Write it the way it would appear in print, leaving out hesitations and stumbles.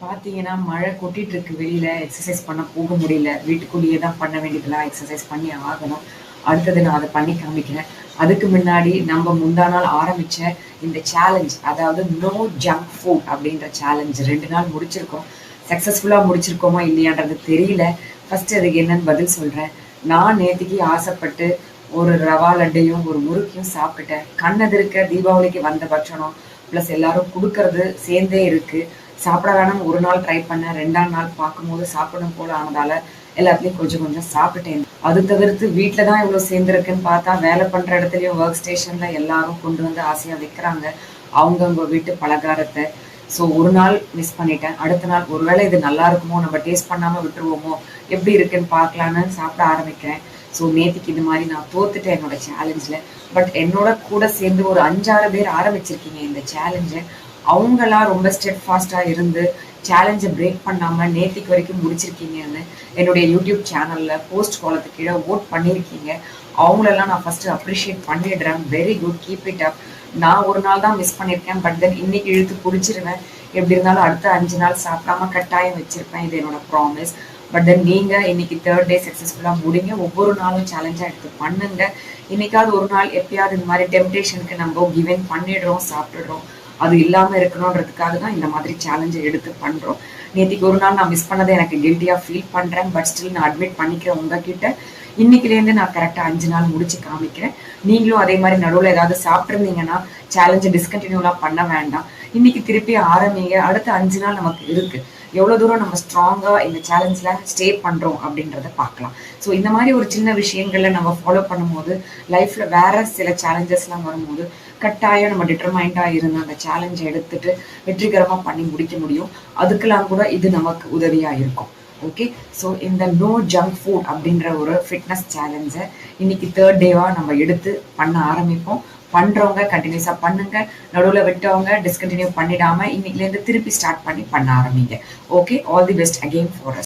பார்த்தீங்கன்னா, மழை கொட்டிட்டு இருக்கு வெளியில. எக்ஸர்சைஸ் பண்ண போக முடியல. வீட்டுக்குள்ளேயே தான் பண்ண வேண்டியதெல்லாம் எக்ஸர்சைஸ் பண்ணி ஆகணும். அடுத்தது நான் அத பண்ணி காமிக்கிறேன். அதுக்கு முன்னாடி நம்ம முந்தா நாள் ஆரம்பிச்ச இந்த சேலஞ்ச், அதாவது நோ ஜங்க் ஃபுட் அப்படின்ற சேலஞ்ச் 2 நாள் முடிச்சிருக்கோம். சக்சஸ்ஃபுல்லா முடிச்சிருக்கோமா இல்லையான்றது தெரியல. ஃபர்ஸ்ட் அதுக்கு என்னன்னு பதில் சொல்றேன். நான் நேத்திக்கு ஆசைப்பட்டு ஒரு ரவா லட்டையும், ஒரு முறுக்கையும் சாப்பிட்டுட்டேன். கண்ணெதிர்க்க தீபாவளிக்கு வந்த பட்சணம், ப்ளஸ் எல்லாரும் குடுக்கறது சேர்ந்தே இருக்கு. சாப்பிட வேணாம்னு ஒரு நாள் ட்ரை பண்ணேன். 2ஆம் நாள் பார்க்கும்போது சாப்பிடணும் போல ஆனதால, எல்லாத்துலயும் கொஞ்சம் கொஞ்சம் சாப்பிட்டேன். அது தவிர்த்து வீட்ல தான் இவ்ளோ சேர்ந்திருக்குன்னு பார்த்தா, வேலை பண்ற இடத்துலயும் ஒர்க் ஸ்டேஷன்ல எல்லாரும் கொண்டு வந்து ஆசையா வைக்கிறாங்க. அவங்கவங்க வீட்டு பலகாரத்த. ஸோ ஒரு நாள் மிஸ் பண்ணிட்டேன். அடுத்த நாள் ஒருவேளை இது நல்லா இருக்குமோ, நம்ம டேஸ்ட் பண்ணாம விட்டுருவோமோ, எப்படி இருக்குன்னு பார்க்கலான்னு சாப்பிட ஆரம்பிக்கிறேன். ஸோ நேத்திக்கு இது மாரி நான் தோத்துட்டேன் என்னோட சேலஞ்ச்ல. பட் என்னோட கூட சேர்ந்து ஒரு 5, 6 பேர் ஆரம்பிச்சிருக்கீங்க இந்த சேலஞ்ச. அவங்கலாம் ரொம்ப ஸ்டெட்ஃபாஸ்ட்டா இருந்து சேலஞ்ச பிரேக் பண்ணாம நேத்திக்கு வரைக்கும் முடிச்சிருக்கீங்கன்னு என்னுடைய யூடியூப் சேனல்ல போஸ்ட் காலத்துக்கு கீழே ஓட் பண்ணியிருக்கீங்க. அவங்களெல்லாம் நான் ஃபர்ஸ்ட் அப்ரிஷியேட் பண்ணிடுறேன். Very good, keep it up. நான் ஒரு நாள் தான் மிஸ் பண்ணியிருக்கேன். பட் தென் இன்னைக்கு இழுத்து பிடிச்சிருவேன். எப்படி இருந்தாலும் அடுத்த 5 நாள் சாப்பிடாம கட்டாயம் வச்சிருப்பேன். இது என்னோட ப்ராமிஸ். பட் தென் நீங்க இன்னைக்கு 3rd டே சக்ஸஸ்ஃபுல்லா முடிங்க. ஒவ்வொரு நாளும் சேலஞ்சா எடுத்து பண்ணுங்க. இன்னைக்காவது ஒரு நாள் எப்பயாவது இந்த மாதிரி டெம்டேஷனுக்கு நம்ம கிவன் பண்ணிடுறோம், சாப்பிடுறோம். அது இல்லாம இருக்கணும்ன்றதுக்காக தான் இந்த மாதிரி சேலஞ்சை எடுத்து பண்றோம். நேத்திக்கு ஒரு நாள் நான் மிஸ் பண்ணதை எனக்கு கில்ட்டியா ஃபீல் பண்றேன். பட் ஸ்டில் நான் அட்மிட் பண்ணிக்கிறேன் உங்ககிட்ட. இன்னைக்குலேருந்து நான் கரெக்டா 5 நாள் முடிச்சு காமிக்கிறேன். நீங்களும் அதே மாதிரி நடுவில் ஏதாவது சாப்பிட்டுருந்தீங்கன்னா சேலஞ்சை டிஸ்கண்டினியூலாம் பண்ண வேண்டாம். இன்னைக்கு திருப்பி ஆரம்பிங்க. அடுத்த 5 நாள் நமக்கு இருக்கு. எவ்வளவு தூரம் நம்ம ஸ்ட்ராங்கா இந்த சேலஞ்ச்ல ஸ்டே பண்றோம் அப்படின்றத பார்க்கலாம். ஸோ இந்த மாதிரி ஒரு சின்ன விஷயங்கள்ல நம்ம ஃபாலோ பண்ணும்போது லைஃப்ல வேற சில சேலஞ்சஸ்லாம் வரும்போது கட்டாயம் நம்ம டிட்டர்மைண்டா இருந்து அந்த சேலஞ்சை எடுத்துட்டு வெற்றிகரமா பண்ணி முடிக்க முடியும். அதுக்கெல்லாம் கூட இது நமக்கு உதவியா இருக்கும். ஓகே, ஸோ இந்த நோ ஜங்க் ஃபுட் அப்படின்ற ஒரு ஃபிட்னஸ் சேலஞ்சை இன்னைக்கு 3rd டேவா நம்ம எடுத்து பண்ண ஆரம்பிப்போம். பண்றவங்க கண்டினியூஸா பண்ணுங்க. நடுவில் விட்டவங்க டிஸ்கண்டினியூ பண்ணிடாம இன்னைக்குலேருந்து திருப்பி ஸ்டார்ட் பண்ணி பண்ண ஆரம்பிங்க. Okay, all the best again for us.